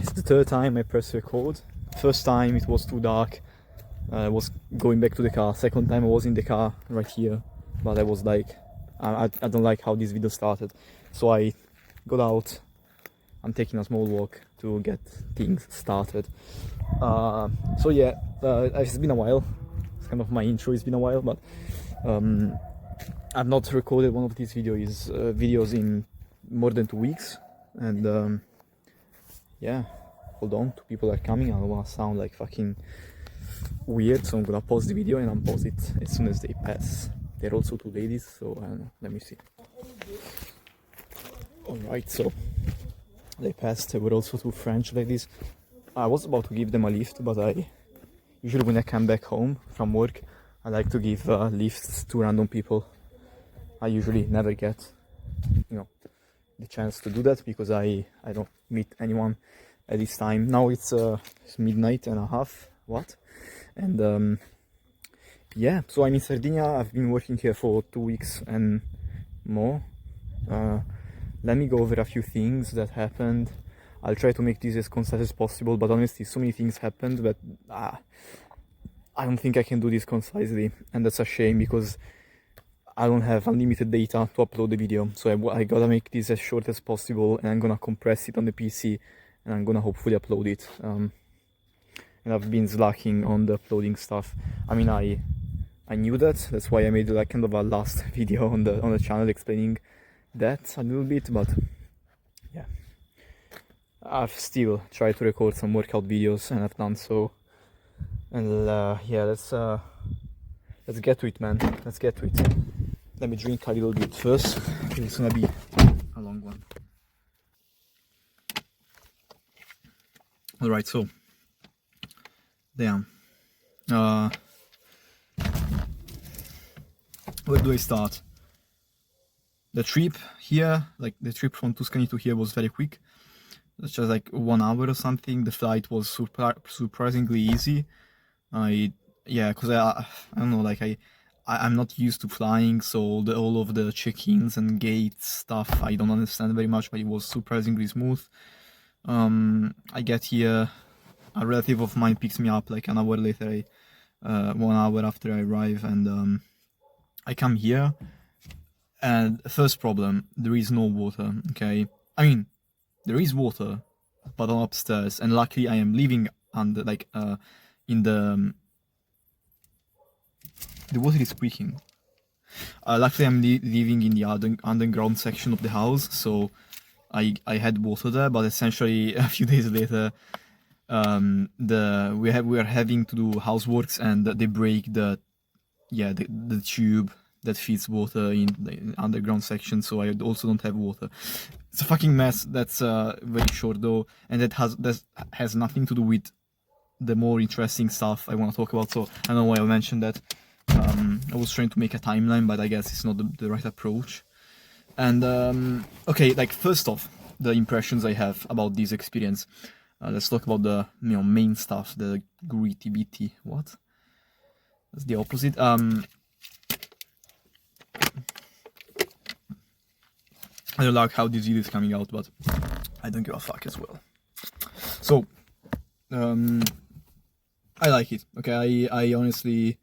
It's the third time I press record. First time it was too dark. I was going back to the car. Second time I was in the car right here. But I was like, I don't like how this video started. So I got out. I'm taking a small walk to get things started. So yeah, it's been a while. It's kind of my intro. It's been a while, but I've not recorded one of these videos in more than 2 weeks, and yeah, hold on, 2 people are coming. I don't want to sound like fucking weird, so I'm gonna pause the video and unpause it as soon as they pass. They're also 2 ladies, so I don't know, let me see. Alright, so they passed. There were also 2 French ladies. I was about to give them a lift, but I usually when I come back home from work, I like to give lifts to random people. I usually never get, the chance to do that because I don't meet anyone at this time. Now it's midnight and a half. And yeah, so I'm in Sardinia. I've been working here for 2 weeks and more. Let me go over a few things that happened. I'll try to make this as concise as possible, but honestly, so many things happened that I don't think I can do this concisely, and that's a shame because I don't have unlimited data to upload the video, so I gotta make this as short as possible, and I'm gonna compress it on the PC, and I'm gonna hopefully upload it. And I've been slacking on the uploading stuff. I mean, I knew that. That's why I made like kind of a last video on the channel explaining that a little bit, but yeah, I've still tried to record some workout videos, and I've done so. And yeah, let's get to it, man. Let's get to it. Let me drink a little bit first. It's gonna be a long one. All right, so damn. Where do I start? The trip here, like the trip from Tuscany to here, was very quick. It's just like 1 hour or something. The flight was surprisingly easy. Because I don't know, like I'm not used to flying, so all of the check-ins and gates stuff I don't understand very much, but it was surprisingly smooth. I get here, a relative of mine picks me up like an hour later, 1 hour after I arrive, and I come here, and first problem, there is no water. Okay, I mean, there is water, but I'm upstairs, and luckily I am living under in the water is squeaking. Luckily I'm living in the underground section of the house, so I had water there, but essentially a few days later we are having to do houseworks, and they break the tube that feeds water in the underground section, so I also don't have water. It's a fucking mess. That's very short though, and that has nothing to do with the more interesting stuff I want to talk about, so I don't know why I mentioned that. I was trying to make a timeline, but I guess it's not the right approach. And okay, like first off, the impressions I have about this experience. Let's talk about the main stuff, the gritty bitty. What? That's the opposite. I don't like how this video is coming out, but I don't give a fuck as well. So, I like it. Okay, I honestly,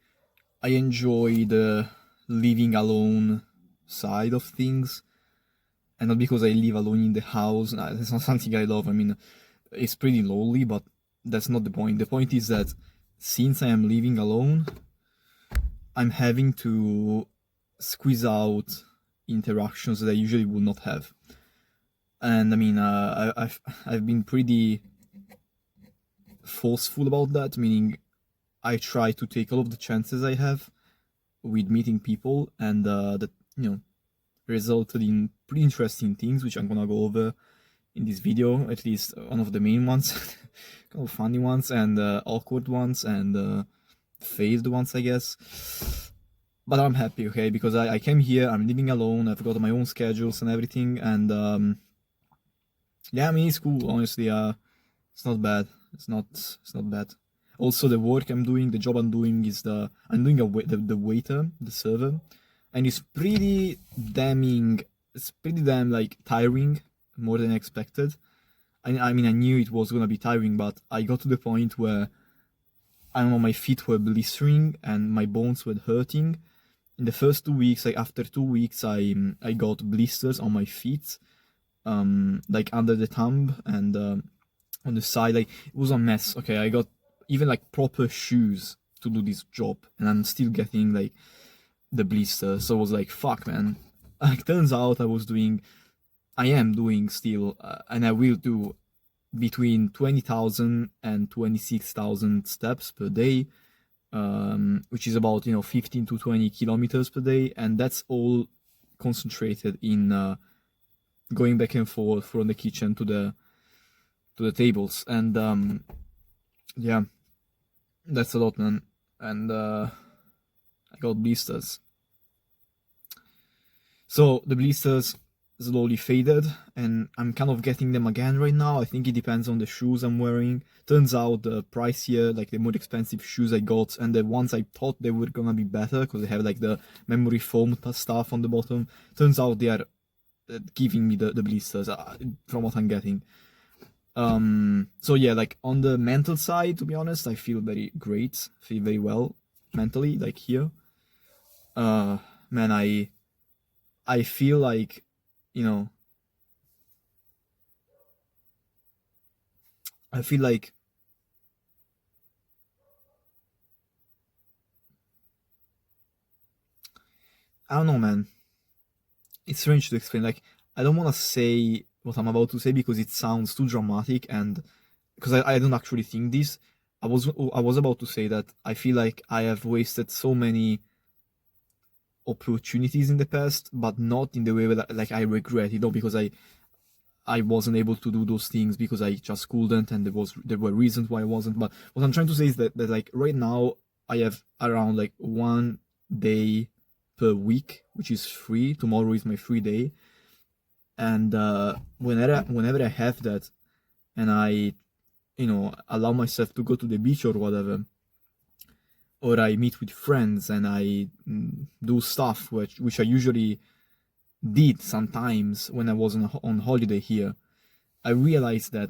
I enjoy the living alone side of things, and not because I live alone in the house. That's not something I love. I mean, it's pretty lonely, but that's not the point. The point is that since I am living alone, I'm having to squeeze out interactions that I usually would not have. And I mean, I've been pretty forceful about that, meaning I try to take all of the chances I have with meeting people, and that resulted in pretty interesting things, which I'm gonna go over in this video, at least one of the main ones, kind of funny ones, and awkward ones, and phased ones, I guess. But I'm happy, okay, because I came here, I'm living alone, I've got my own schedules and everything, and yeah, I mean, it's cool, honestly. It's not bad. It's not bad. Also, the work I'm doing, the job I'm doing is the waiter, the server, and it's pretty damn like tiring, more than expected. I mean, I knew it was gonna be tiring, but I got to the point where, I don't know, my feet were blistering and my bones were hurting. In the first 2 weeks, like after 2 weeks, I got blisters on my feet, like under the thumb and on the side. Like it was a mess. Okay, I got even like proper shoes to do this job, and I'm still getting like the blisters. So I was like, fuck, man. Like turns out I am doing still, and I will do between 20,000 and 26,000 steps per day, which is about 15 to 20 kilometers per day, and that's all concentrated in going back and forth from the kitchen to the tables, and yeah, that's a lot, man. And I got blisters. So the blisters slowly faded, and I'm kind of getting them again right now. I think it depends on the shoes I'm wearing. Turns out the pricier, like the more expensive shoes I got, and the ones I thought they were gonna be better because they have like the memory foam stuff on the bottom, turns out they are giving me the blisters from what I'm getting. So yeah, like on the mental side, to be honest, I feel very great, feel very well mentally, like here. Man, I feel like, you know, I feel like I don't know, man. It's strange to explain. Like, I don't want to say what I'm about to say because it sounds too dramatic, and because I don't actually think this. I was about to say that I feel like I have wasted so many opportunities in the past, but not in the way that like I regret, because I wasn't able to do those things because I just couldn't, and there were reasons why I wasn't. But what I'm trying to say is that like right now I have around like 1 day per week, which is free. Tomorrow is my free day, and whenever I have that, and I allow myself to go to the beach or whatever, or I meet with friends and I do stuff which I usually did sometimes when I was on holiday here, I realized that,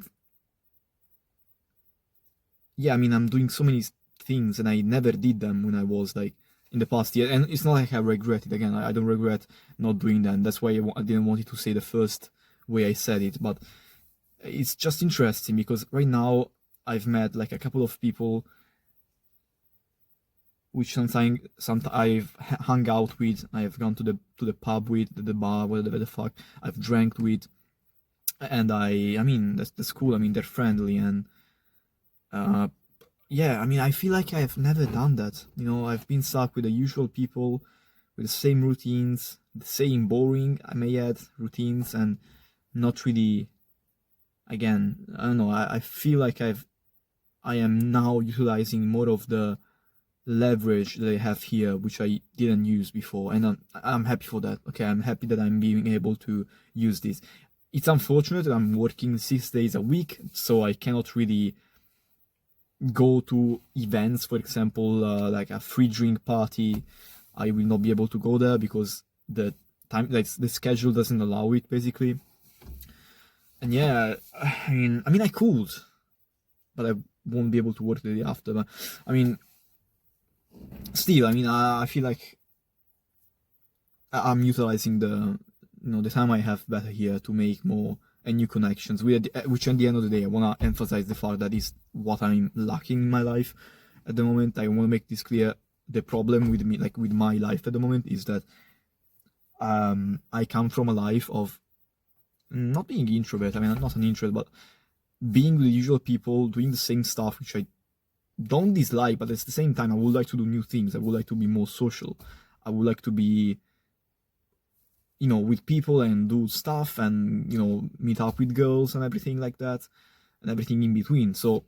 yeah, I mean, I'm doing so many things and I never did them when I was like in the past year. And it's not like I regret it. Again, I don't regret not doing that. That's why I didn't want it to say the first way I said it. But it's just interesting because right now I've met like a couple of people which sometimes I've hung out with, I've gone to the pub with, the bar, whatever the fuck, I've drank with, and I mean that's cool. I mean they're friendly, and yeah, I mean I feel like I've never done that. I've been stuck with the usual people, with the same routines, the same boring, I may add, routines, and not really. Again, I don't know. I feel like I am now utilizing more of the leverage that I have here, which I didn't use before, and I'm happy for that. Okay, I'm happy that I'm being able to use this. It's unfortunate that I'm working 6 days a week, so I cannot really go to events, for example, like a free drink party. I will not be able to go there because the time, like the schedule doesn't allow it, basically. And yeah, I mean, I could, but I won't be able to work the day after. But I mean, still, I mean, I feel like I'm utilizing the time I have better here to make more and new connections. Which at the end of the day, I want to emphasize the fact that is what I'm lacking in my life at the moment. I want to make this clear. The problem with me, like with my life at the moment, is that I come from a life of not being introvert. I mean, I'm not an introvert, but being with the usual people, doing the same stuff, which I don't dislike, but at the same time, I would like to do new things. I would like to be more social. I would like to be, with people and do stuff and, meet up with girls and everything like that, and everything in between. So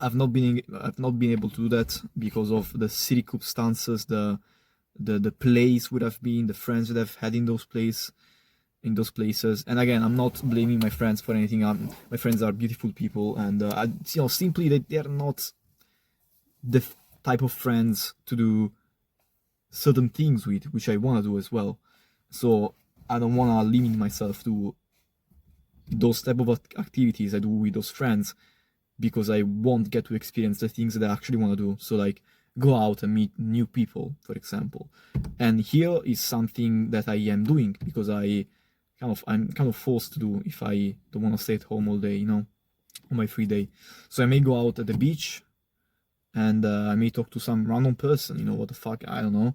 I've not been able to do that because of the circumstances, the place where I've been, the friends that I've had in those places. And again, I'm not blaming my friends for anything. My friends are beautiful people, and simply they are not the type of friends to do certain things with, which I want to do as well. So I don't want to limit myself to those type of activities I do with those friends because I won't get to experience the things that I actually want to do. So like go out and meet new people, for example. And here is something that I am doing because I'm kind of forced to do if I don't want to stay at home all day, you know, on my free day. So I may go out at the beach and I may talk to some random person, you know, what the fuck, I don't know.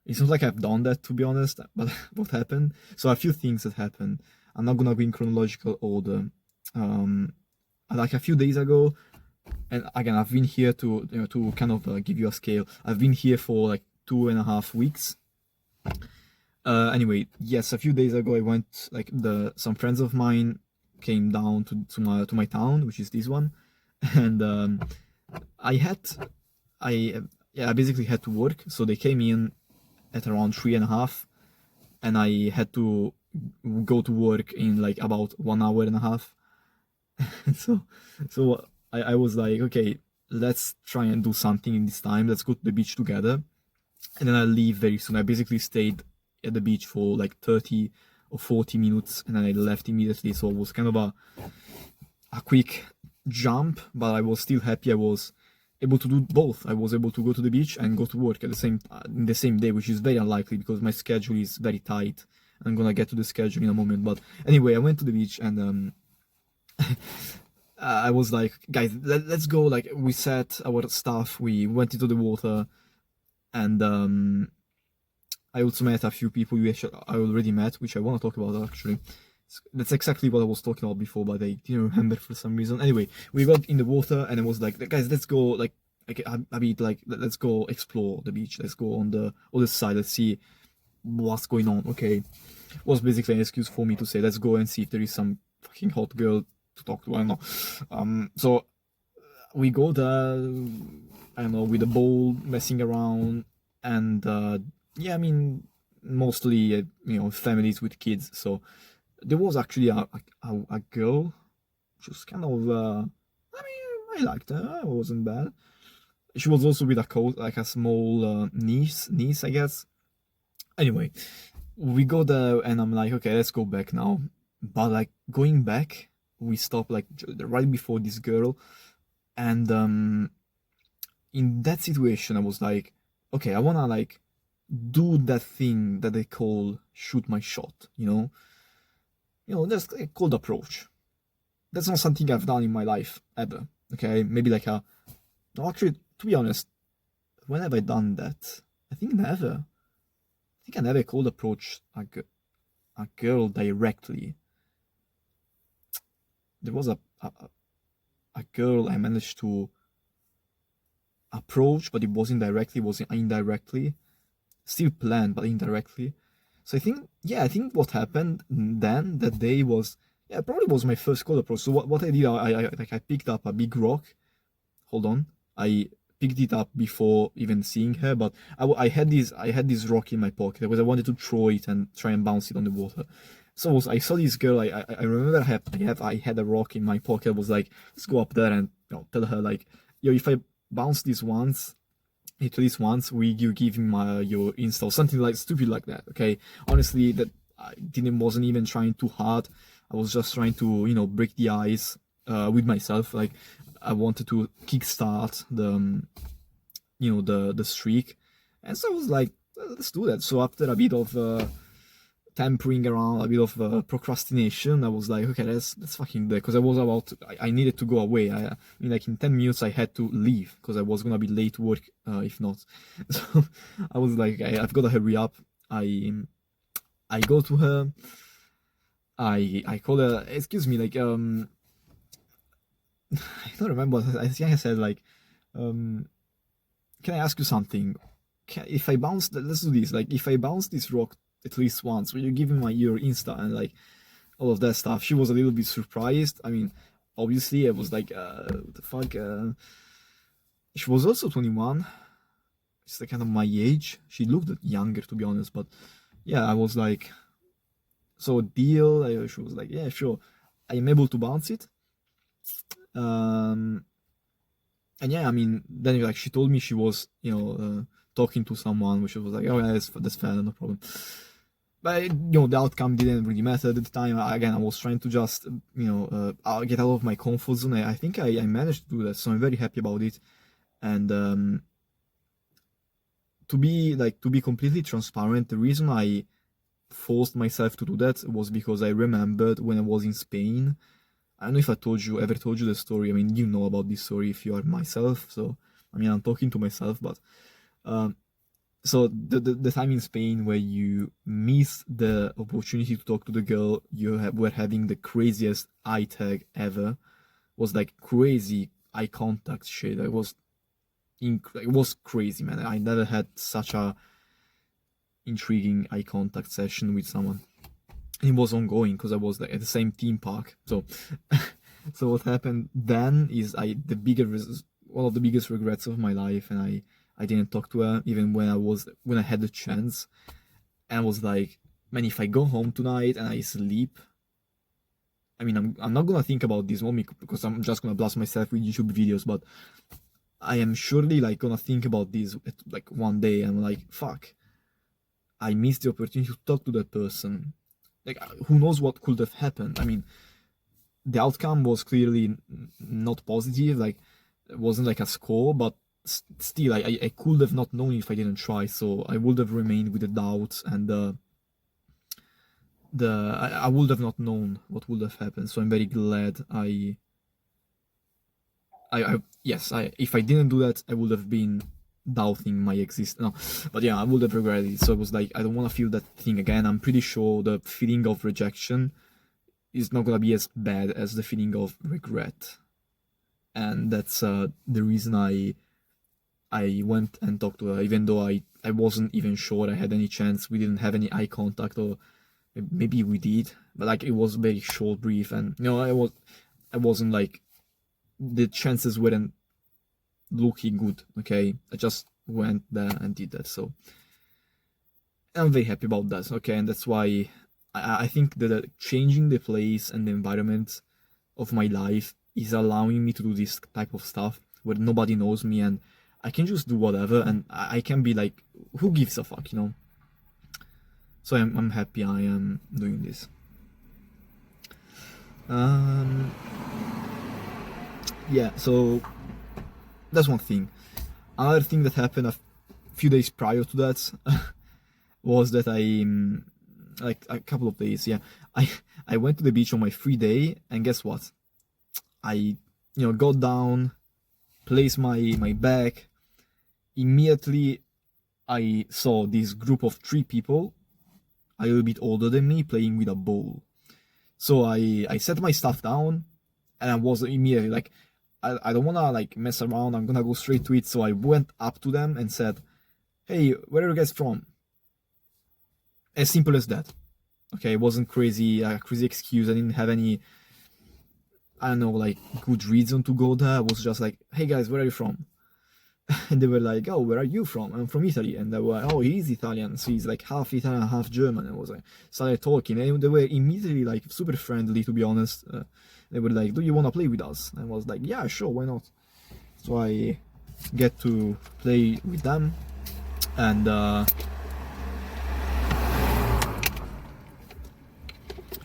It's not like I've done that, to be honest, but what happened? So a few things that happened. I'm not gonna go in chronological order. Like a few days ago, and again, I've been here to, you know, to kind of give you a scale. I've been here for like 2.5 weeks. Anyway, yes, a few days ago I went, like some friends of mine came down to my town, which is this one, and I basically had to work, so they came in at around 3.5, and I had to go to work in like about 1.5 hours. so I was like, okay, let's try and do something in this time. Let's go to the beach together, and then I'll leave very soon. I basically stayed at the beach for like 30 or 40 minutes, and then I left immediately. So it was kind of a quick jump, but I was still happy I was able to do both. I was able to go to the beach and go to work at in the same day, which is very unlikely because my schedule is very tight. I'm gonna get to the schedule in a moment, but anyway, I went to the beach and I was like, guys, let's go. Like, we set our stuff, we went into the water, and I also met a few people I already met, which I want to talk about actually. That's exactly what I was talking about before, but I didn't remember for some reason. Anyway, we got in the water and I was like, guys, let's go, like a bit, like, let's go explore the beach. Let's go on the other side. Let's see what's going on. Okay. It was basically an excuse for me to say, let's go and see if there is some fucking hot girl to talk to. I don't know. So we go there, I don't know, with a bowl, messing around, and yeah, I mean, mostly, you know, families with kids. So there was actually a girl, she was kind of, I mean, I liked her, it wasn't bad. She was also with a like a small niece, I guess. Anyway, we go there and I'm like, okay, let's go back now. But like going back, we stopped like right before this girl, and in that situation I was like, okay, I wanna like do that thing that they call shoot my shot, you know, just a cold approach. That's not something I've done in my life ever. Okay, maybe like no, actually, to be honest, when have I done that? I think never. I think I never cold approach a girl directly. There was a girl I managed to approach, but it wasn't directly, it was indirectly. Still planned, but indirectly. So I think what happened then that day was, yeah, probably was my first cold approach. So what I did, I picked up a big rock. Hold on, I picked it up before even seeing her, but I had this rock in my pocket because I wanted to throw it and try and bounce it on the water. So I saw this girl. I remember I had a rock in my pocket. I was like, let's go up there and, you know, tell her like, yo, if I bounce this once, at least once, you give me your Insta or something like stupid like that. Okay, honestly, that I wasn't even trying too hard. I was just trying to, you know, break the ice with myself. Like, I wanted to kickstart the you know, the streak, and so I was like, let's do that. So after a bit of tampering around, a bit of procrastination, I was like, okay, let's fucking do it, because I was I needed to go away. I mean, like in 10 minutes I had to leave because I was gonna be late to work if not. So I was like, I've got to hurry up. I go to her. I call her. Excuse me, like I don't remember. I think I said like, can I ask you something? If I bounce, let's do this. Like, if I bounce this rock at least once, will you give me your Insta and like all of that stuff? She was a little bit surprised. I mean, obviously, I was like, what the fuck? She was also 21. She's like kind of my age. She looked younger, to be honest, but yeah, I was like, so deal. She was like, yeah, sure. I am able to bounce it. And yeah, I mean, then like she told me she was, you know, talking to someone, which was like, oh yeah, that's fair, no problem. but the outcome didn't really matter at the time. Again, I was trying to just get out of my comfort zone. I think I managed to do that, so I'm very happy about it. And to be completely transparent, the reason I forced myself to do that was because I remembered when I was in Spain. I don't know if I ever told you the story. I mean, you know about this story if you are myself. So I mean, I'm talking to myself, but um, so the time in Spain where you miss the opportunity to talk to the girl were having the craziest eye tag ever, was like crazy eye contact shit. It was crazy, man. I never had such a intriguing eye contact session with someone. It was ongoing because I was like at the same theme park. So so what happened then is one of the biggest regrets of my life, and I didn't talk to her even when I had the chance. And I was like, man, if I go home tonight and I sleep, I mean, I'm not gonna think about this moment because I'm just gonna blast myself with YouTube videos, but I am surely like gonna think about this like one day. And I'm like, fuck, I missed the opportunity to talk to that person. Like, who knows what could have happened? I mean, the outcome was clearly not positive. Like, it wasn't like a score, but still, I could have not known if I didn't try. So I would have remained with the doubts, and I would have not known what would have happened. So I'm very glad yes, if I didn't do that, I would have been doubting my existence. No, but yeah, I would have regretted it. So it was like, I don't want to feel that thing again. I'm pretty sure the feeling of rejection is not gonna be as bad as the feeling of regret, and that's the reason I went and talked to her, even though I wasn't even sure I had any chance. We didn't have any eye contact, or maybe we did, but like it was very short, brief, and I wasn't like, the chances weren't looking good. Okay, I just went there and did that. So I'm very happy about that. Okay, and that's why I think that changing the place and the environment of my life is allowing me to do this type of stuff where nobody knows me and I can just do whatever, and I can be like, who gives a fuck, you know? So I'm happy I am doing this. Yeah, so that's one thing. Another thing that happened a few days prior to that was that like a couple of days, yeah, I went to the beach on my free day, and guess what? I got down, placed my bag. Immediately I saw this group of 3 people, a little bit older than me, playing with a ball. So I set my stuff down, and I was immediately like, I don't wanna like mess around, I'm gonna go straight to it. So I went up to them and said, hey, where are you guys from? As simple as that. Okay, it wasn't crazy excuse. I didn't have any, I don't know, like good reason to go there. I was just like, hey guys, where are you from? And they were like, oh, where are you from? I'm from Italy. And they were, oh, he's Italian, so he's like half Italian, half German. And I was like, started talking, and they were immediately like super friendly, to be honest. They were like, do you want to play with us? And I was like, yeah, sure, why not? So I get to play with them, and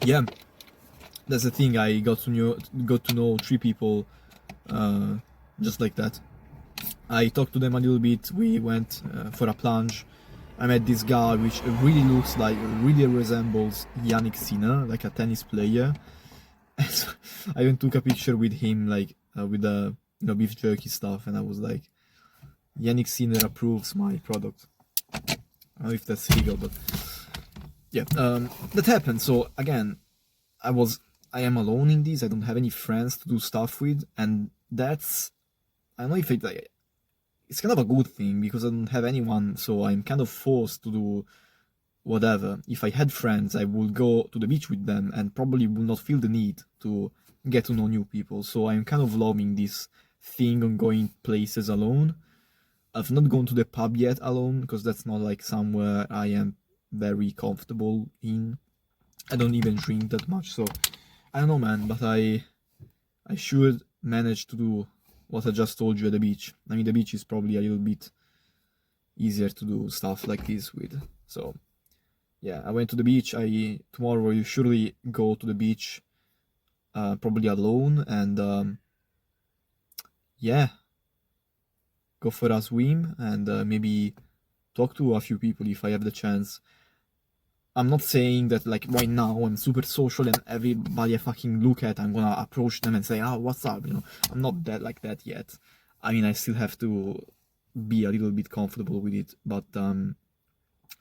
yeah, that's the thing. I got to know 3 people just like that. I talked to them a little bit. We went for a plunge. I met this guy which really resembles Yannick Sinner, like a tennis player. And so I even took a picture with him, like with the beef jerky stuff, and I was like, Yannick Sinner approves my product. I don't know if that's legal, but yeah, that happened. So again, I am alone in this. I don't have any friends to do stuff with, and that's, I don't know if it's kind of a good thing because I don't have anyone, so I'm kind of forced to do whatever. If I had friends, I would go to the beach with them and probably would not feel the need to get to know new people. So I'm kind of loving this thing on going places alone. I've not gone to the pub yet alone because that's not like somewhere I am very comfortable in. I don't even drink that much, so I don't know, man, but I should manage to do what I just told you at the beach. I mean, the beach is probably a little bit easier to do stuff like this with. So yeah, I went to the beach. Tomorrow I will surely go to the beach, probably alone, and yeah, go for a swim and maybe talk to a few people if I have the chance. I'm not saying that like right now I'm super social and everybody I fucking look at I'm gonna approach them and say, oh, what's up, you know. I'm not that like that yet. I mean, I still have to be a little bit comfortable with it, but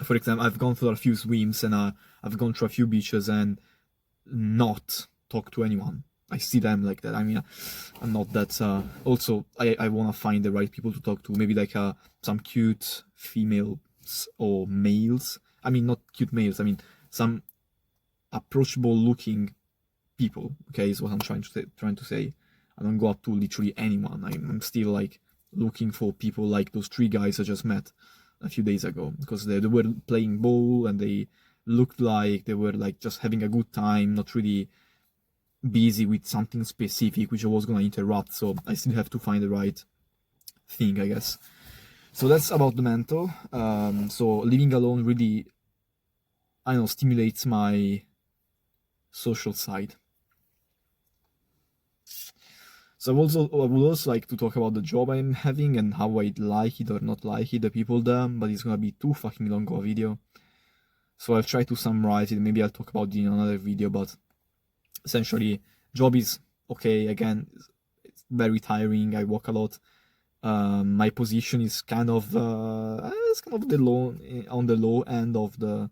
for example, I've gone through a few swims and I've gone through a few beaches and not talk to anyone. I see them like that. I mean, I'm not that. Also, I want to find the right people to talk to. Maybe like some cute females or males. I mean, not cute males. I mean, some approachable looking people. Okay, is what I'm trying to say. I don't go up to literally anyone. I'm still like looking for people like those 3 guys I just met a few days ago, because they were playing ball and they looked like they were like just having a good time, not really busy with something specific which I was gonna interrupt. So I still have to find the right thing, I guess. So that's about the mental. So living alone really, I don't know, stimulates my social side. So I would also like to talk about the job I'm having and how I like it or not like it, the people there, but it's gonna be too fucking long of a video. So I'll try to summarize it. Maybe I'll talk about it in another video, but essentially, job is okay. Again, it's very tiring. I walk a lot. My position is kind of it's kind of on the low end of the,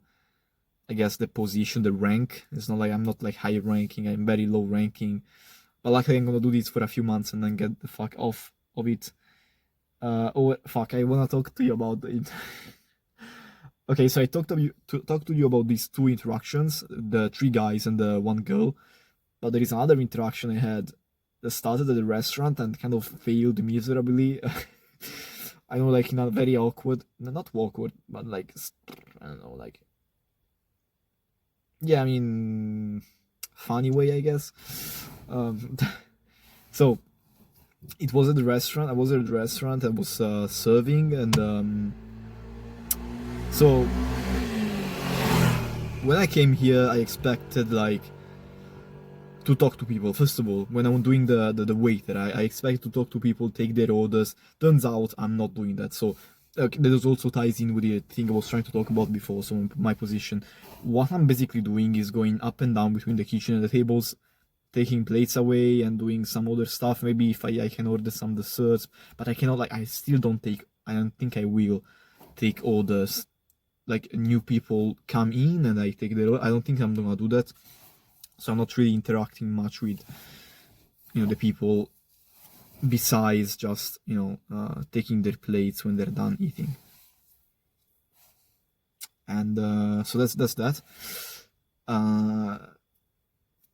I guess, the position, the rank. It's not like I'm not like high ranking. I'm very low ranking. But luckily, I'm gonna do this for a few months and then get the fuck off of it. Oh fuck! I wanna talk to you about it. Okay, so I talked to you about these 2 interactions, the 3 guys and the 1 girl. But there is another interaction I had that started at the restaurant and kind of failed miserably. I know, like in a very awkward, not awkward, but like, I don't know, like, yeah, I mean, funny way, I guess. So it was at the restaurant. I was at the restaurant. I was serving, and so when I came here, I expected like to talk to people. First of all, when I'm doing the waiter, I expect to talk to people, take their orders. Turns out I'm not doing that. So that also ties in with the thing I was trying to talk about before. So my position, what I'm basically doing is going up and down between the kitchen and the tables, taking plates away and doing some other stuff. Maybe if I can order some desserts, but I cannot, like, I don't think I will take orders. Like, new people come in and I take their, I don't think I'm gonna do that. So I'm not really interacting much with, you know, the people besides just, you know, taking their plates when they're done eating. And so that's that.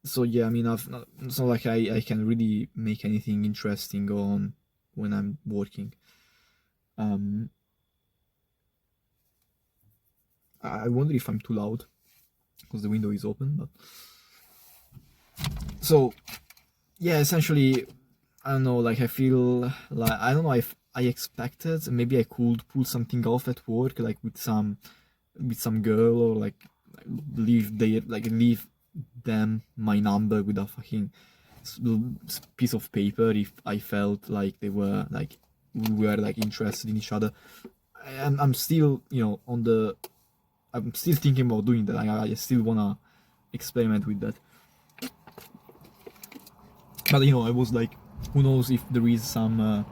So yeah, I mean, it's not like I can really make anything interesting on when I'm working. I wonder if I'm too loud because the window is open, but so yeah, essentially, I don't know, like I feel like, I don't know if I expected maybe I could pull something off at work, like with some girl, or like leave them my number with a fucking piece of paper if I felt like they were like, we were like interested in each other. I'm still, you know, I'm still thinking about doing that. I still wanna experiment with that. But you know, I was like, who knows if there is gonna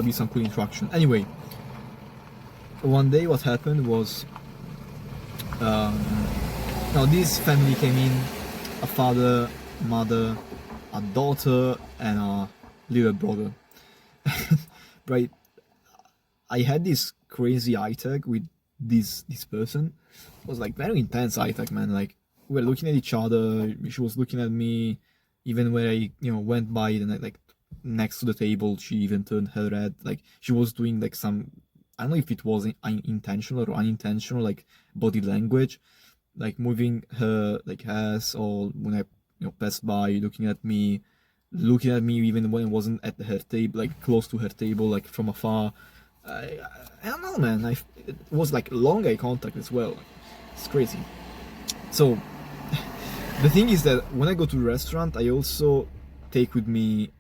be some cool interaction. Anyway, one day what happened was, now this family came in, a father, mother, a daughter, and a little brother. Right, I had this crazy eye tag with this person. It was like very intense eye tag, man. Like, we were looking at each other, she was looking at me. Even when I, you know, went by and like next to the table, she even turned her head. Like, she was doing like some, I don't know if it was intentional or unintentional, like body language, like moving her like ass, or when I, you know, passed by, looking at me even when I wasn't at her table, like close to her table, like from afar. I don't know, man. It was like long eye contact as well. It's crazy. So the thing is that when I go to a restaurant, I also take with me,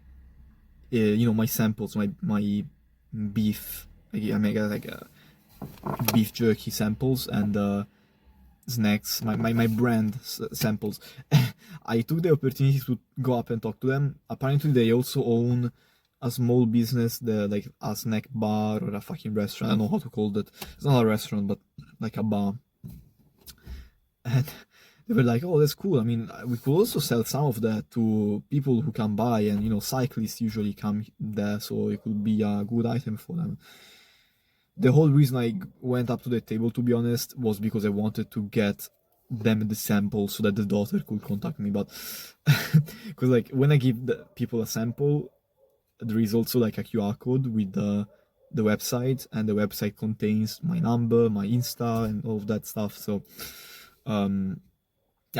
my samples, my beef. I got like beef jerky samples and snacks, my brand samples. I took the opportunity to go up and talk to them. Apparently, they also own a small business, like a snack bar or a fucking restaurant. I don't know how to call that. It's not a restaurant, but like a bar. And they were like, "Oh, that's cool. I mean, we could also sell some of that to people who come by, and cyclists usually come there, so it could be a good item for them." The whole reason I went up to the table, to be honest, was because I wanted to get them the sample so that the daughter could contact me. But because like when I give the people a sample, there is also like a QR code with the website, and the website contains my number, my Insta, and all of that stuff. So I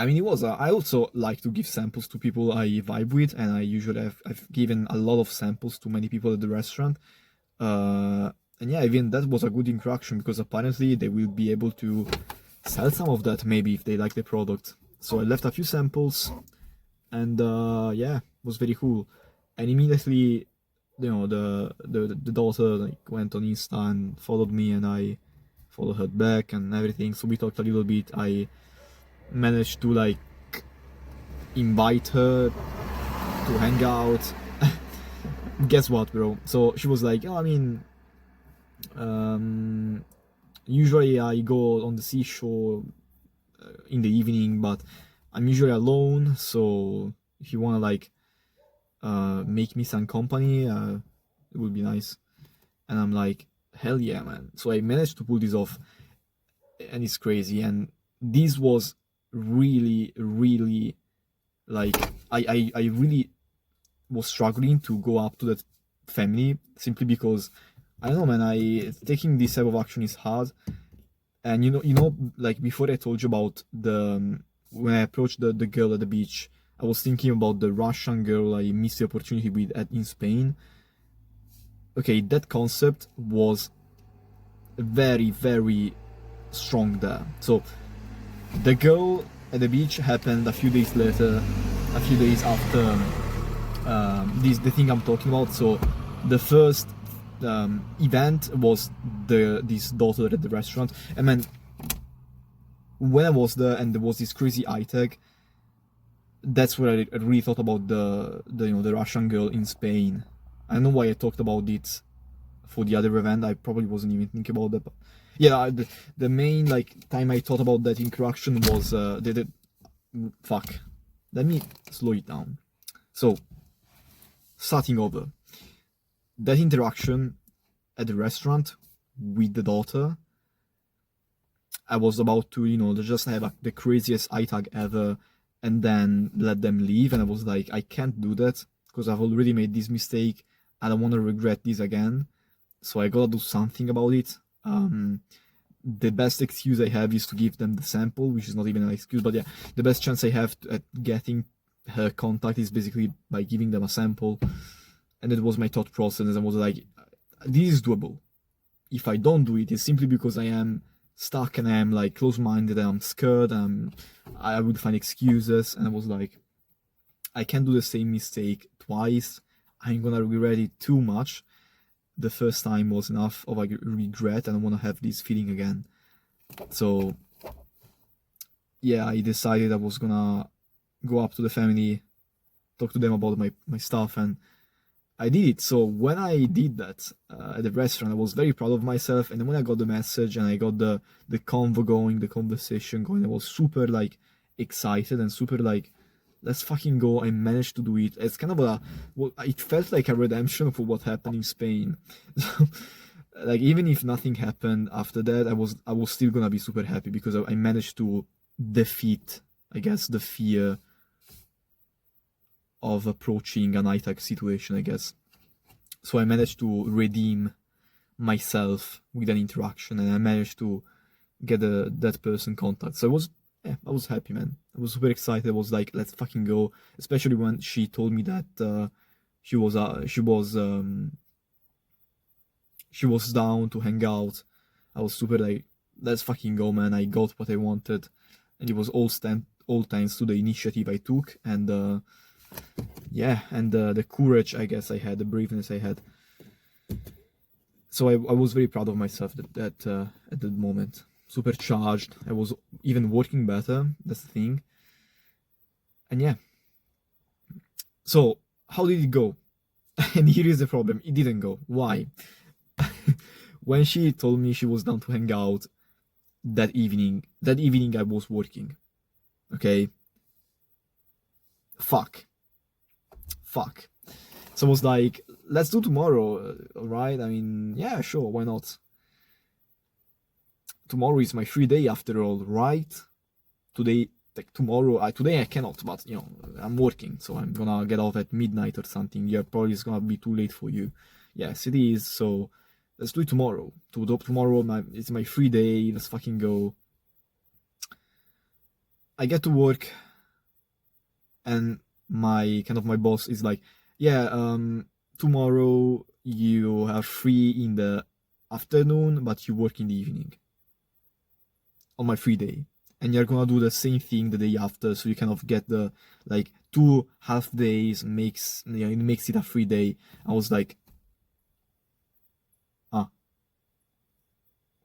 mean, I also like to give samples to people I vibe with, and I usually I've given a lot of samples to many people at the restaurant. And yeah, even that was a good interaction, because apparently they will be able to sell some of that maybe if they like the product. So I left a few samples, and yeah, it was very cool. And immediately, the daughter like went on Insta and followed me, and I followed her back and everything. So we talked a little bit. I managed to like invite her to hang out. Guess what, bro? So she was like, "Oh, I mean, usually I go on the seashore in the evening, but I'm usually alone, so if you wanna like make me some company, it would be nice." And I'm like, hell yeah, man. So I managed to pull this off, and it's crazy. And this was really, really like I really was struggling to go up to that family, simply because I don't know, man. Taking this type of action is hard. And like before I told you about when I approached the girl at the beach, I was thinking about the Russian girl I missed the opportunity with in Spain. Okay, that concept was very, very strong there. So the girl at the beach happened a few days later, a few days after the thing I'm talking about. So the first event was this daughter at the restaurant. And man, when I was there and there was this crazy eye tag, that's where I really thought about the Russian girl in Spain. I don't know why I talked about it for the other event. I probably wasn't even thinking about that. But yeah, the main like time I thought about that interaction was fuck. Let me slow it down. So starting over, that interaction at the restaurant with the daughter, I was about to just have the craziest eye tag ever, and then let them leave. And I was like, I can't do that because I've already made this mistake. I don't want to regret this again. So I gotta do something about it. The best excuse I have is to give them the sample, which is not even an excuse, but yeah, the best chance I have at getting her contact is basically by giving them a sample. And that was my thought process, and I was like, this is doable. If I don't do it, it's simply because I am stuck and I am like close-minded and I'm scared and I would find excuses. And I was like, I can't do the same mistake twice. I'm gonna regret it too much. The first time was enough of a regret, and I want to have this feeling again. So yeah, I decided I was gonna go up to the family, talk to them about my stuff, and I did it. So when I did that at the restaurant, I was very proud of myself. And then when I got the message and I got the convo going, the conversation going, I was super like excited and super like, let's fucking go. I managed to do it. It's kind of it felt like a redemption for what happened in Spain. Like even if nothing happened after that, I was still gonna be super happy because I managed to defeat, I guess, the fear of approaching an ITAC situation, I guess. So I managed to redeem myself with an interaction, and I managed to get that person contact. So I was happy, man. I was super excited. I was like, let's fucking go. Especially when she told me that she was down to hang out. I was super like let's fucking go, man. I got what I wanted, and it was all thanks to the initiative I took, and yeah, and the courage I guess I had, the braveness I had. So I was very proud of myself at that moment. Supercharged. I was even working better. That's the thing. And yeah. So how did it go? And here is the problem. It didn't go. Why? When she told me she was down to hang out that evening I was working. Okay. Fuck. So I was like, let's do tomorrow, alright? I mean, yeah, sure, why not? Tomorrow is my free day after all, right? Today, like tomorrow, today I cannot, but you know, I'm working, so I'm gonna get off at midnight or something. Yeah, probably it's gonna be too late for you. Yes, it is, so let's do it tomorrow. Tomorrow, it's my free day, let's fucking go. I get to work, and my boss is like, yeah, tomorrow you are free in the afternoon, but you work in the evening on my free day, and you're gonna do the same thing the day after, so you kind of get the like 2 half days, makes it a free day. I was like,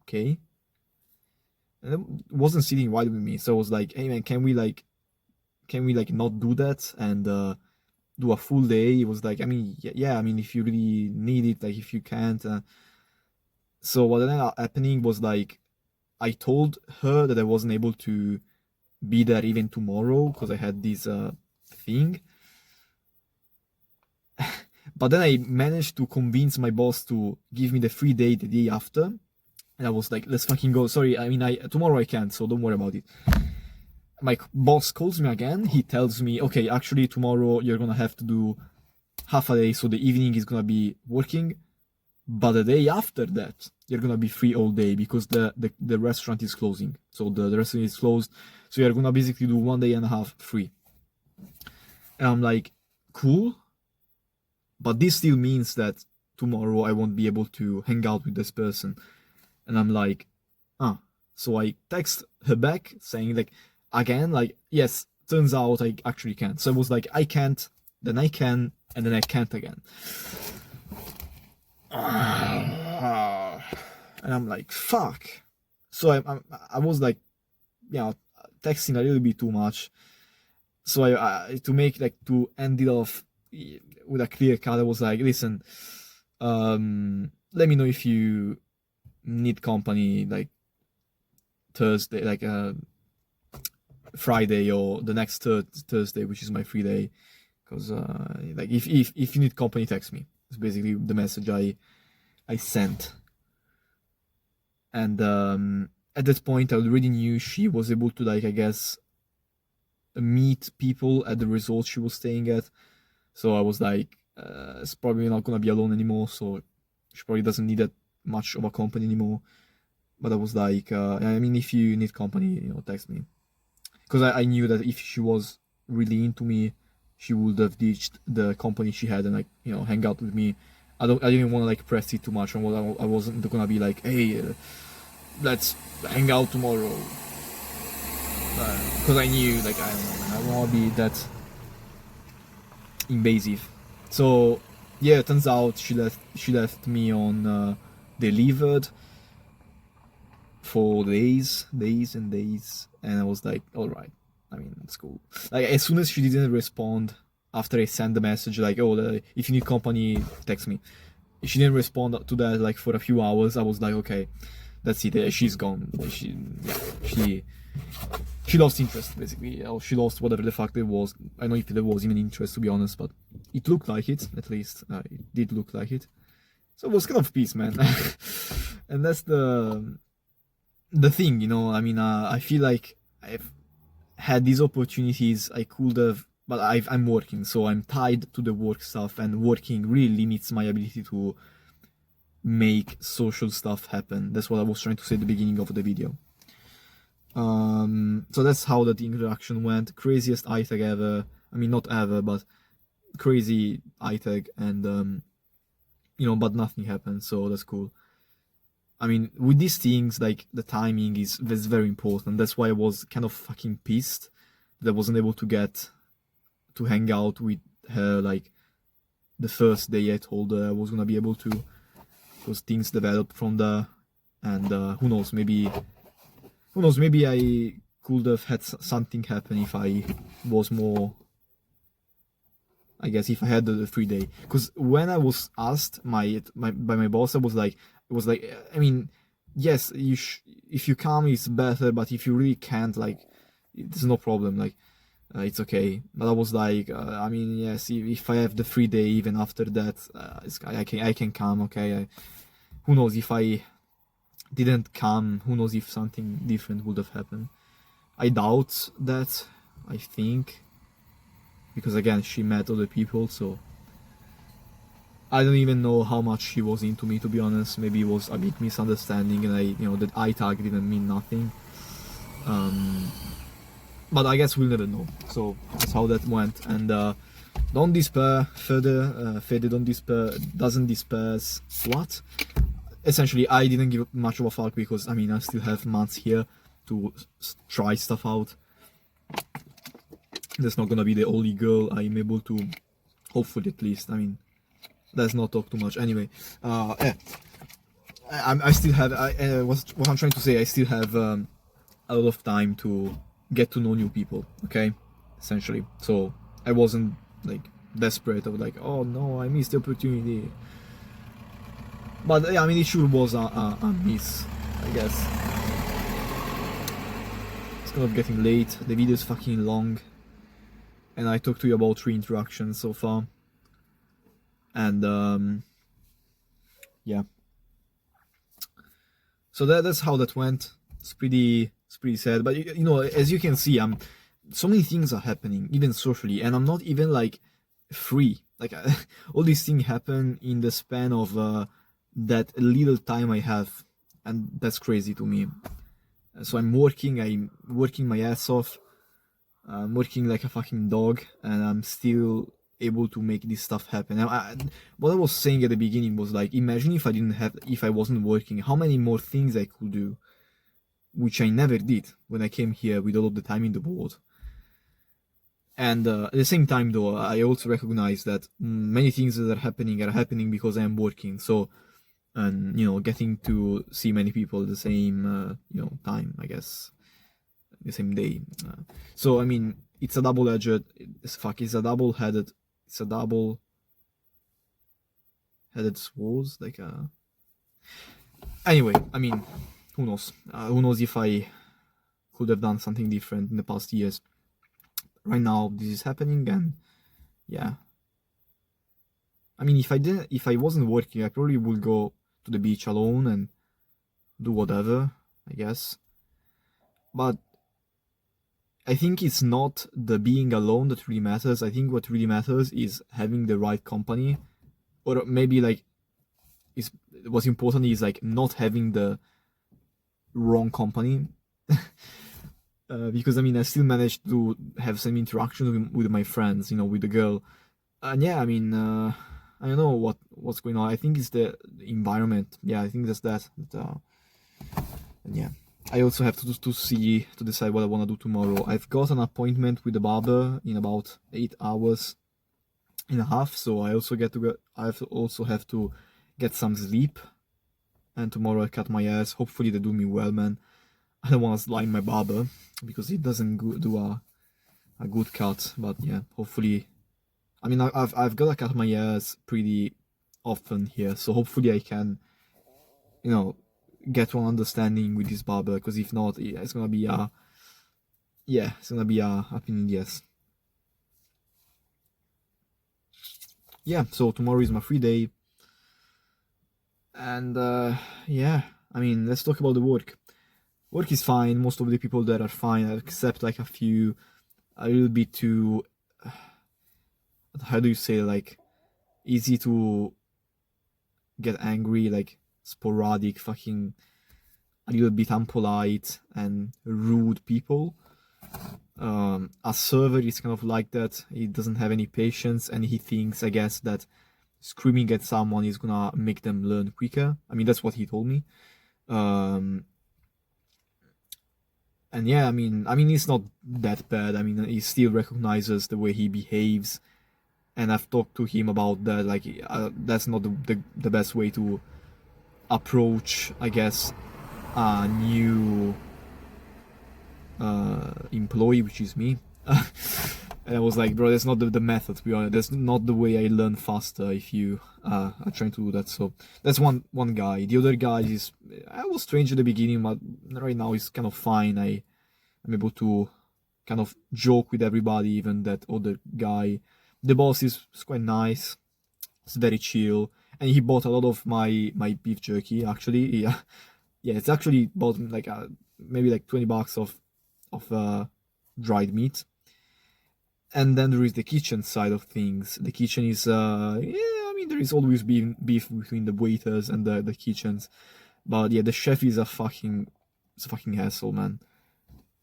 okay, and it wasn't sitting right with me, so I was like, hey man, can we not do that and do a full day? It was like, I mean, yeah, I mean, if you really need it, like if you can't. So what ended up happening was like, I told her that I wasn't able to be there even tomorrow because I had this thing. But then I managed to convince my boss to give me the free day the day after. And I was like, let's fucking go. Sorry, I mean, tomorrow I can't, so don't worry about it. My boss calls me again. He tells me, okay, actually tomorrow you're gonna have to do half a day, so the evening is gonna be working, but the day after that you're gonna be free all day because the restaurant is closing. So the restaurant is closed, so you're gonna basically do 1.5 days free. And I'm like, cool, but this still means that tomorrow I won't be able to hang out with this person. And I'm like, so I text her back saying like, again, like, yes, turns out I actually can't. So it was like, I can't, then I can, and then I can't again. And I'm like, fuck. So I was like, texting a little bit too much. So to end it off with a clear cut, I was like, listen, let me know if you need company like Thursday, like Friday or the next Thursday, which is my free day. Because like if you need company, text me. It's basically the message I sent. And at that point I already knew she was able to, like, I guess, meet people at the resort she was staying at. So I was like, it's probably not gonna be alone anymore, so she probably doesn't need that much of a company anymore. But I was like, I mean, if you need company, text me. Because I knew that if she was really into me, she would have ditched the company she had and, like, hang out with me. I didn't want to, like, press it too much. I wasn't gonna be like, hey, let's hang out tomorrow. Because I knew, like, I don't know, I don't want to be that invasive. So yeah, it turns out she left me on delivered for days and days, and I was like, all right, I mean, it's cool. Like, as soon as she didn't respond after I sent the message, like, oh, if you need company, text me. She didn't respond to that, like, for a few hours. I was like, okay, that's it. She's gone. She lost interest, basically. Or she lost whatever the fuck there was. I don't know if there was even interest, to be honest, but it looked like it, at least. It did look like it. So it was kind of peace, man. And that's the thing, I mean, I feel like I've had these opportunities I could have, but I'm working, so I'm tied to the work stuff, and working really limits my ability to make social stuff happen. That's what I was trying to say at the beginning of the video. So that's how that interaction went. Craziest iTag ever. I mean, not ever, but crazy iTag, and but nothing happened, so that's cool. I mean, with these things, like the timing is very important. That's why I was kind of fucking pissed that I wasn't able to get to hang out with her like the first day I told her I was gonna be able to, because things developed from there, and who knows, maybe I could have had something happen if I was more, I guess, if I had the free day. Because when I was asked by my boss, it was like, I mean, yes, if you come, it's better, but if you really can't, like, there's no problem, like, it's okay. But I was like, I mean, yes, if I have the free day, even after that, I can come, okay. Who knows if I didn't come? Who knows if something different would have happened? I doubt that. I think, because again, she met other people, so I don't even know how much she was into me, to be honest. Maybe it was a bit misunderstanding, and that I tag didn't mean nothing. But I guess we'll never know. So that's how that went. And don't despair further. Fede, don't despair. Doesn't despair. What? Essentially, I didn't give much of a fuck because, I mean, I still have months here to try stuff out. That's not gonna be the only girl I'm able to, hopefully at least. I mean, let's not talk too much. Anyway, yeah. I still have. What I'm trying to say, I still have a lot of time to get to know new people. Okay, essentially. So I wasn't like desperate. I was like, oh no, I missed the opportunity. But yeah, I mean, it sure was a miss, I guess. It's kind of getting late. The video is fucking long, and I talked to you about 3 interactions so far. And yeah. So that's how that went. It's pretty sad. But you know, as you can see, so many things are happening, even socially, and I'm not even like free. Like all these things happen in the span of that little time I have, and that's crazy to me. So I'm working my ass off. I'm working like a fucking dog, and I'm still able to make this stuff happen. What I was saying at the beginning was like, imagine if I wasn't working, how many more things I could do, which I never did when I came here with all of the time in the world. And at the same time, though, I also recognize that many things that are happening because I am working. So, and getting to see many people at the same time, I guess, the same day. So I mean, it's a double-edged. It's a double-headed sword. Like Anyway, I mean, who knows? Who knows if I could have done something different in the past years. Right now, this is happening, and yeah. I mean, if I wasn't working, I probably would go to the beach alone and do whatever, I guess. But I think it's not the being alone that really matters. I think what really matters is having the right company, or maybe like, what's important is like not having the wrong company. Because I mean, I still managed to have some interaction with my friends, with the girl, and yeah, I mean, I don't know what's going on. I think it's the environment. Yeah, I think that's that. And yeah, I also have to decide what I want to do tomorrow. I've got an appointment with the barber in about 8 hours and a half, so I also have to get some sleep. And tomorrow I cut my ass. Hopefully they do me well, man. I don't want to slime my barber because it doesn't do a good cut. But yeah, hopefully. I mean, I've got to cut my ass pretty often here, so hopefully I can, get one understanding with this barber. Because if not, it's gonna be a pain in the ass. Yeah, so tomorrow is my free day, and yeah, I mean, let's talk about the work. Work is fine. Most of the people there are fine, except like a few, a little bit too, how do you say, like, easy to get angry, like sporadic, fucking, a little bit unpolite and rude people. A server is kind of like that. He doesn't have any patience, and he thinks, I guess, that screaming at someone is gonna make them learn quicker. I mean, that's what he told me. Um, and yeah, I mean, it's not that bad. I mean, he still recognizes the way he behaves, and I've talked to him about that. Like, that's not the best way to approach, I guess, a new employee, which is me. And I was like, bro, that's not the method, to be honest. That's not the way I learn faster if you are trying to do that. So that's one guy. The other guy is, I was strange at the beginning, but right now he's kind of fine. I'm able to kind of joke with everybody, even that other guy. The boss is quite nice. It's very chill. And he bought a lot of my beef jerky, actually. Yeah, yeah, it's actually bought like maybe like $20 of dried meat. And then there is the kitchen side of things. The kitchen is yeah, I mean, there is always beef between the waiters and the kitchens, but yeah, the chef is a fucking hassle, man.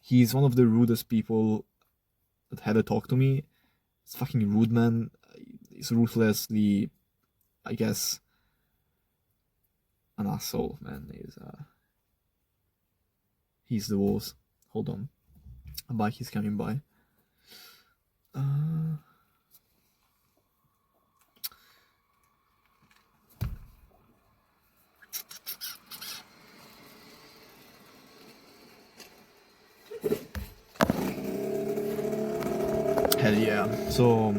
He's one of the rudest people that had to talk to me. It's fucking rude, man. He's ruthlessly, I guess, an asshole, man. He's the worst. Hold on, a bike is coming by. Hell yeah. So,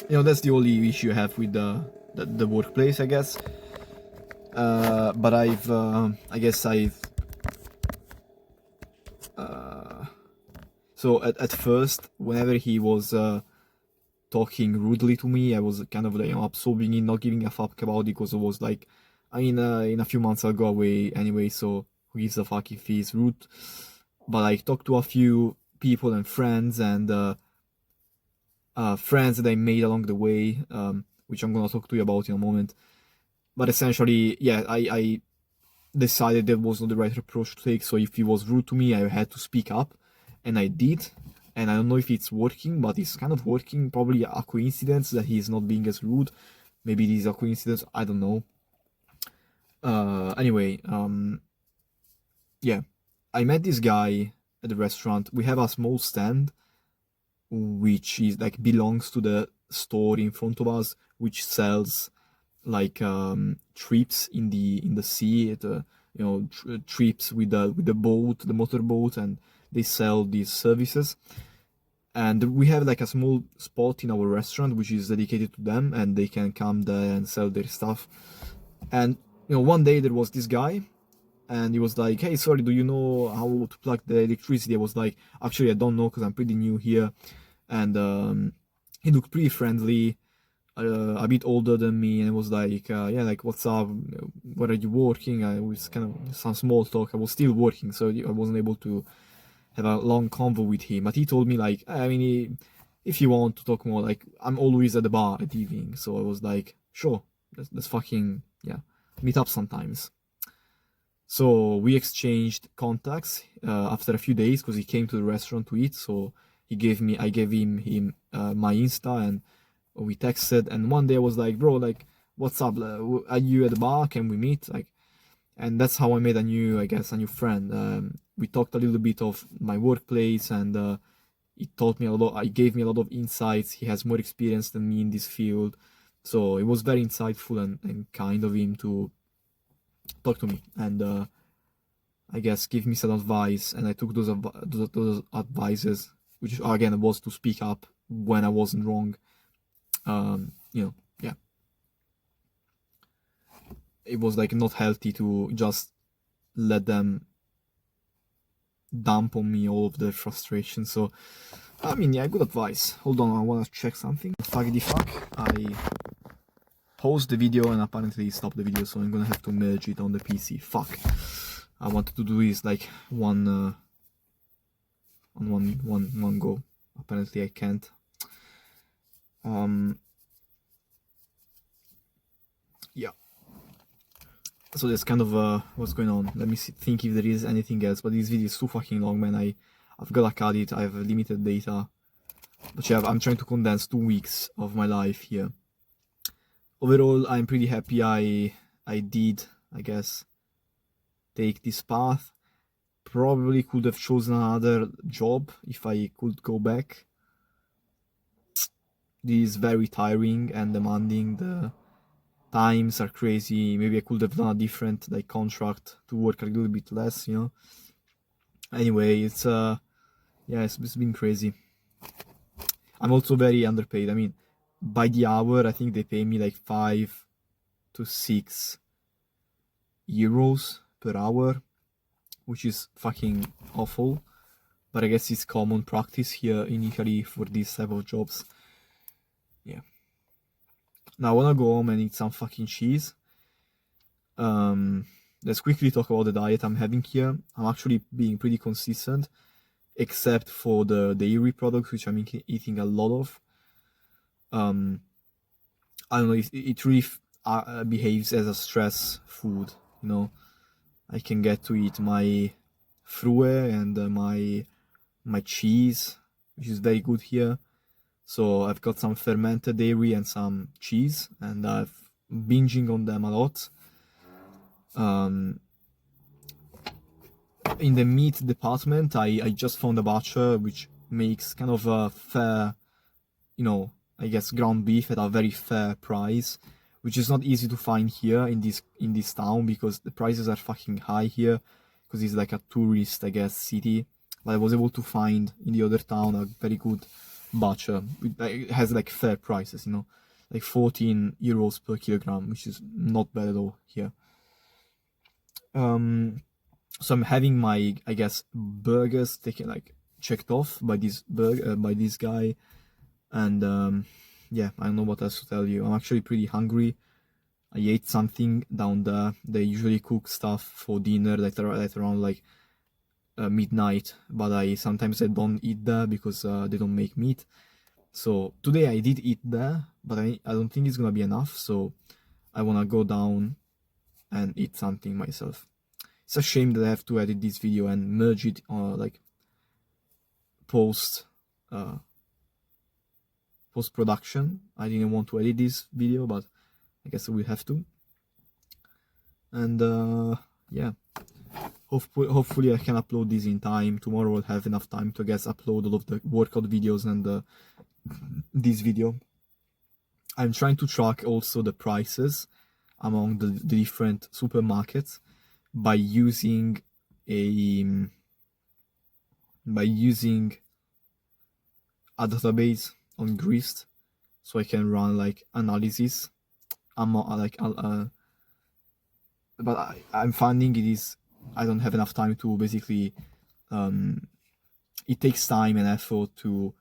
that's the only issue I have with the workplace, I guess. But I guess I've so at first, whenever he was talking rudely to me, I was kind of like, absorbing it, not giving a fuck about it, because it was like, I mean, in a few months I'll go away anyway, so who gives a fuck if he's rude? But I talked to a few people and friends, and friends that I made along the way, which I'm gonna talk to you about in a moment. But essentially, yeah, I decided that was not the right approach to take. So if he was rude to me, I had to speak up, and I did. And I don't know if it's working, but it's kind of working. Probably a coincidence that he's not being as rude. Maybe it is a coincidence. I don't know. Anyway, yeah, I met this guy at the restaurant. We have a small stand, which is like belongs to the store in front of us, which sells like trips in the sea, trips with the boat, the motorboat, and they sell these services. And we have like a small spot in our restaurant which is dedicated to them, and they can come there and sell their stuff. And one day there was this guy, and he was like, hey, sorry, do you know how to plug the electricity? I was like, actually, I don't know, because I'm pretty new here. And he looked pretty friendly, a bit older than me, and was like, yeah, like, what's up, where are you working? I was kind of some small talk. I was still working, so I wasn't able to have a long convo with him, but he told me, like, I mean, if you want to talk more, like, I'm always at the bar at evening. So I was like, sure, let's fucking, yeah, meet up sometimes. So we exchanged contacts after a few days, because he came to the restaurant to eat. So I gave him my Insta, and we texted. And one day I was like, bro, like, what's up? Are you at the bar? Can we meet? Like, and that's how I made a new friend. We talked a little bit of my workplace, and he taught me a lot. He gave me a lot of insights. He has more experience than me in this field, so it was very insightful and kind of him to talk to me, and I guess give me some advice. And I took those advices, which again was to speak up when I wasn't wrong. Yeah. It was like not healthy to just let them dump on me all of their frustration. So, I mean, yeah, good advice. Hold on, I wanna check something. Fuck. I paused the video and apparently stopped the video, so I'm gonna have to merge it on the PC. Fuck. I wanted to do this like on one go. Apparently I can't. Yeah. So that's kind of what's going on. Let me think if there is anything else, but this video is too fucking long, man. I've got to cut it. I have limited data, but yeah, I'm trying to condense 2 weeks of my life here. Overall, I'm pretty happy I I did, I guess, take this path. Probably could have chosen another job if I could go back. This is very tiring and demanding. The times are crazy. Maybe I could have done a different like contract to work a little bit less, you know. Anyway, it's yeah, it's been crazy. I'm also very underpaid. I mean, by the hour, I think they pay me like 5 to 6 euros per hour, which is fucking awful. But I guess it's common practice here in Italy for these type of jobs. Yeah. Now I wanna go home and eat some fucking cheese. Let's quickly talk about the diet I'm having here. I'm actually being pretty consistent, except for the dairy products, which I'm eating a lot of. I don't know, it really behaves as a stress food, you know. I can get to eat my frue and my cheese, which is very good here. So I've got some fermented dairy and some cheese, and I've binging on them a lot. In the meat department, I just found a butcher which makes kind of a fair, you know, I guess ground beef at a very fair price, which is not easy to find here in this town because the prices are fucking high here, because it's like a tourist, I guess, city. But I was able to find in the other town a very good butcher. It has like fair prices, you know, like 14 euros per kilogram, which is not bad at all here. So I'm having my, I guess, burgers taken like checked off by this guy, and yeah, I don't know what else to tell you. I'm actually pretty hungry. I ate something down there. They usually cook stuff for dinner at around like midnight, but sometimes I don't eat there because they don't make meat. So today I did eat there, but I don't think it's gonna be enough. So I wanna go down and eat something myself. It's a shame that I have to edit this video and merge it like post production. I didn't want to edit this video, but I guess we have to. And yeah, hopefully I can upload this in time. Tomorrow I'll have enough time to, I guess, upload all of the workout videos and this video. I'm trying to track also the prices among the different supermarkets by using a database on Grist, so I can run like analysis. But I'm finding I don't have enough time to basically. It takes time and effort to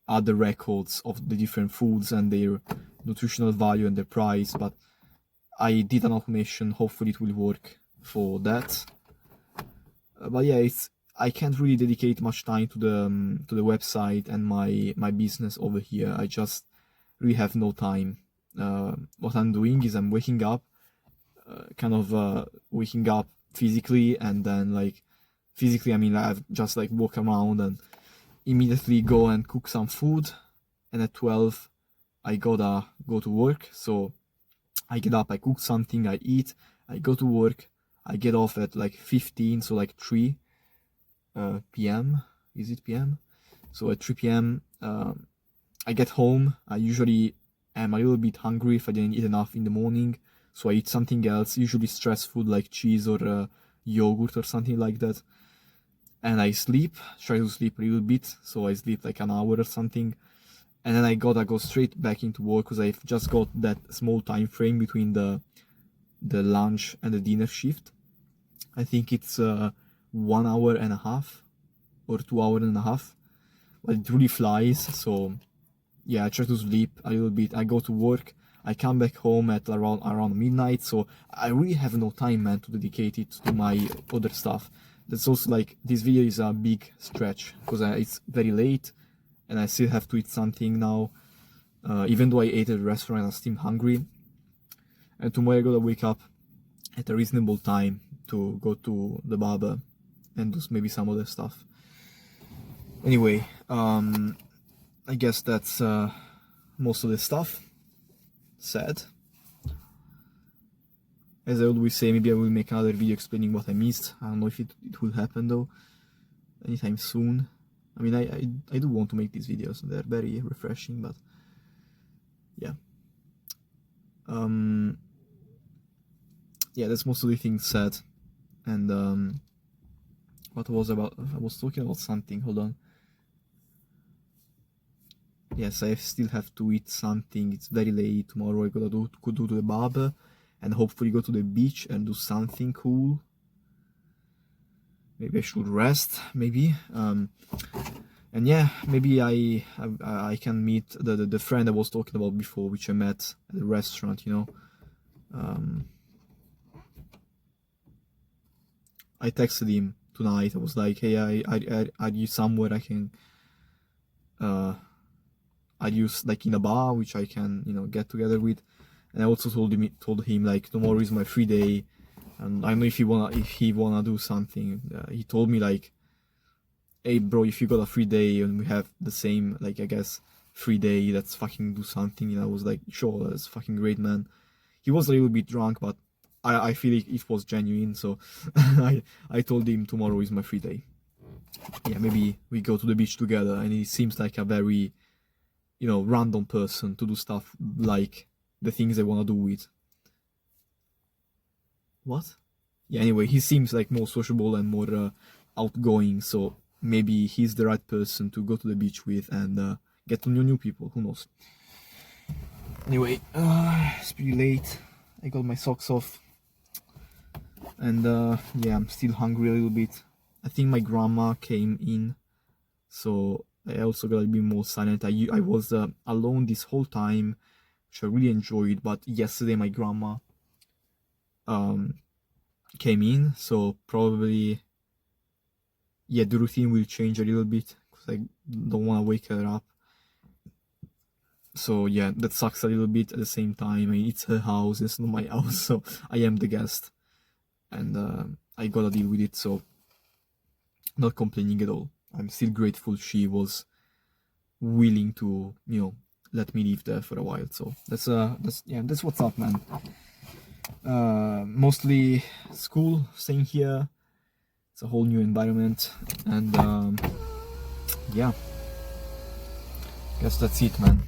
add the records of the different foods and their nutritional value and their price, but I did an automation. Hopefully it will work for that. But yeah, I can't really dedicate much time to the website and my business over here. I just really have no time. What I'm doing is I'm waking up, waking up physically, and then like physically I mean I've just like walk around and immediately go and cook some food, and at 12 I gotta go to work. So I get up, I cook something, I eat, I go to work, I get off at like 15, so like 3 p.m. Is it p.m.? So at 3 p.m. I get home. I usually am a little bit hungry if I didn't eat enough in the morning, so I eat something else, usually stress food like cheese or yogurt or something like that. And I try to sleep a little bit, so I sleep like an hour or something. And then I gotta go straight back into work because I've just got that small time frame between the lunch and the dinner shift. I think it's 1 hour and a half or 2 hours and a half, but it really flies. So yeah, I try to sleep a little bit. I go to work. I come back home at around midnight. So I really have no time, man, to dedicate it to my other stuff. That's also like this video is a big stretch because it's very late and I still have to eat something now. Even though I ate at the restaurant, I'm still hungry. And tomorrow I gotta wake up at a reasonable time to go to the barber and do maybe some other stuff. Anyway, I guess that's most of the stuff said. as I always say, maybe I will make another video explaining what I missed. I don't know if it will happen though, anytime soon. I mean, I do want to make these videos, they're very refreshing, but yeah. Yeah, that's most of the things said. And what was about? I was talking about something, hold on. Yes, I still have to eat something, it's very late. Tomorrow I could go to the barber and hopefully go to the beach and do something cool. Maybe I should rest, maybe. And yeah, maybe I can meet the friend I was talking about before, which I met at the restaurant, you know. I texted him tonight. I was like, hey, are you somewhere I can are you like in a bar which I can, you know, get together with? And I also told him like tomorrow is my free day, and I don't know if he wanna do something. He told me like, hey bro, if you got a free day and we have the same, like, I guess, free day, let's fucking do something. And I was like, sure, that's fucking great, man. He was a little bit drunk, but I feel like it was genuine, so I told him tomorrow is my free day. Yeah, maybe we go to the beach together. And he seems like a very, you know, random person to do stuff like the things I want to do with. What? Yeah, anyway, he seems like more sociable and more outgoing, so maybe he's the right person to go to the beach with and get to know new people, who knows. Anyway, it's pretty late. I got my socks off. And yeah, I'm still hungry a little bit. I think my grandma came in, so I also gotta be more silent. I was alone this whole time, which I really enjoyed, but yesterday my grandma came in, so probably, yeah, the routine will change a little bit, because I don't want to wake her up. So yeah, that sucks a little bit. At the same time, I mean, it's her house, it's not my house, so I am the guest. And I gotta deal with it, so not complaining at all. I'm still grateful she was willing to, you know, let me live there for a while. So that's what's up, man. Mostly school, staying here. It's a whole new environment, and yeah, guess that's it, man.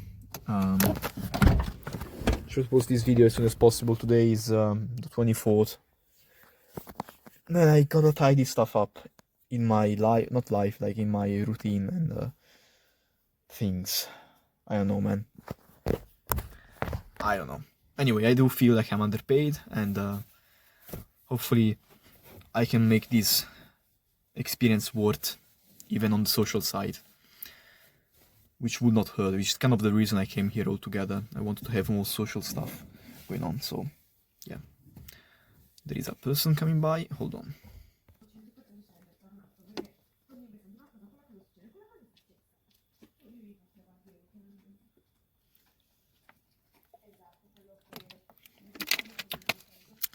Should post this video as soon as possible. Today is the 24th. Then I gotta tidy stuff up in my life, not life, like in my routine and things. I don't know, man. I don't know. Anyway, I do feel like I'm underpaid, and hopefully I can make this experience worth, even on the social side, which would not hurt, which is kind of the reason I came here altogether. I wanted to have more social stuff going on, so yeah. There is a person coming by, hold on.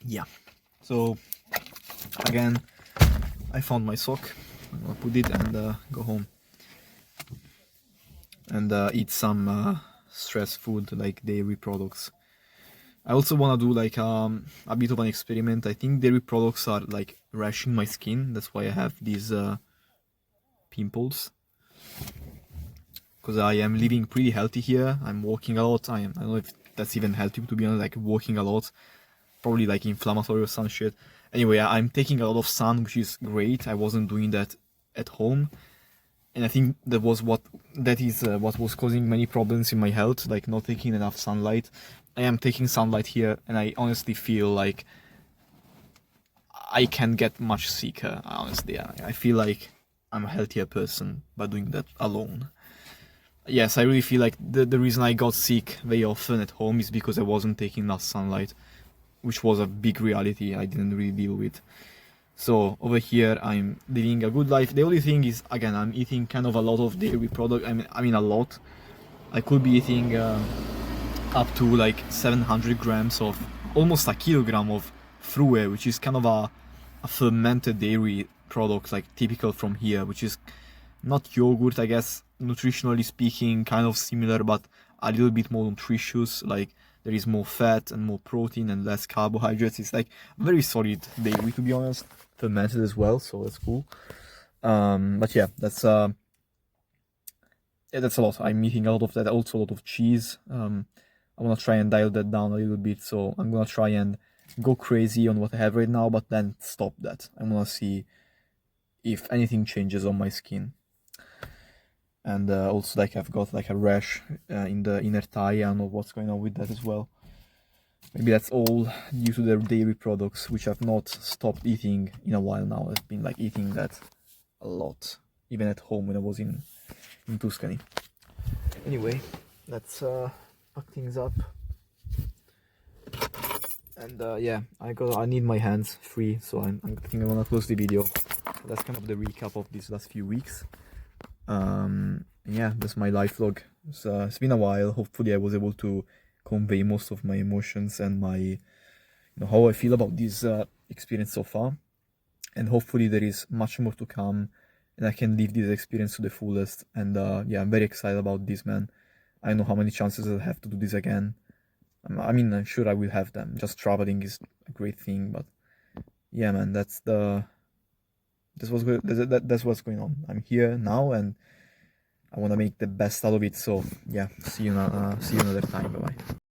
Yeah, so again, I found my sock. I'm gonna put it and go home and eat some stress food like dairy products. I also want to do like a bit of an experiment. I think dairy products are like rashing my skin. That's why I have these pimples. Because I am living pretty healthy here. I'm walking a lot. I don't know if that's even healthy, to be honest, like walking a lot. Probably like inflammatory or some shit. Anyway, I'm taking a lot of sun, which is great. I wasn't doing that at home. And I think that was what was causing many problems in my health, like not taking enough sunlight. I am taking sunlight here, and I honestly feel like I can get much sicker. Honestly, I feel like I'm a healthier person by doing that alone. Yes, I really feel like the reason I got sick very often at home is because I wasn't taking enough sunlight, which was a big reality I didn't really deal with. So over here I'm living a good life. The only thing is, again, I'm eating kind of a lot of dairy product. I mean a lot. I could be eating up to like 700 grams of, almost a kilogram of fruit, which is kind of a fermented dairy product, like typical from here, which is not yogurt, I guess, nutritionally speaking, kind of similar, but a little bit more nutritious. Like there is more fat and more protein and less carbohydrates. It's like a very solid dairy, to be honest, fermented as well, so that's cool. But yeah, that's a lot. I'm eating a lot of that, also a lot of cheese. I want to try and dial that down a little bit, so I'm gonna try and go crazy on what I have right now, but then stop that. I want to see if anything changes on my skin. And also, like, I've got like a rash in the inner thigh. I don't know what's going on with that as well. Maybe that's all due to the dairy products, which I've not stopped eating in a while now. I've been like eating that a lot, even at home when I was in Tuscany. Anyway, let's pack things up. And yeah, I need my hands free, so I think I wanna close the video. That's kind of the recap of these last few weeks. Yeah, that's my life vlog. It's been a while. Hopefully I was able to convey most of my emotions and my, how I feel about this experience so far. And hopefully there is much more to come, and I can live this experience to the fullest. And yeah, I'm very excited about this, man. I don't know how many chances I'll have to do this again. I mean, I'm sure I will have them. Just traveling is a great thing, but yeah, man, that's what's going on. I'm here now, and I want to make the best out of it. So yeah, see you another time. Bye bye.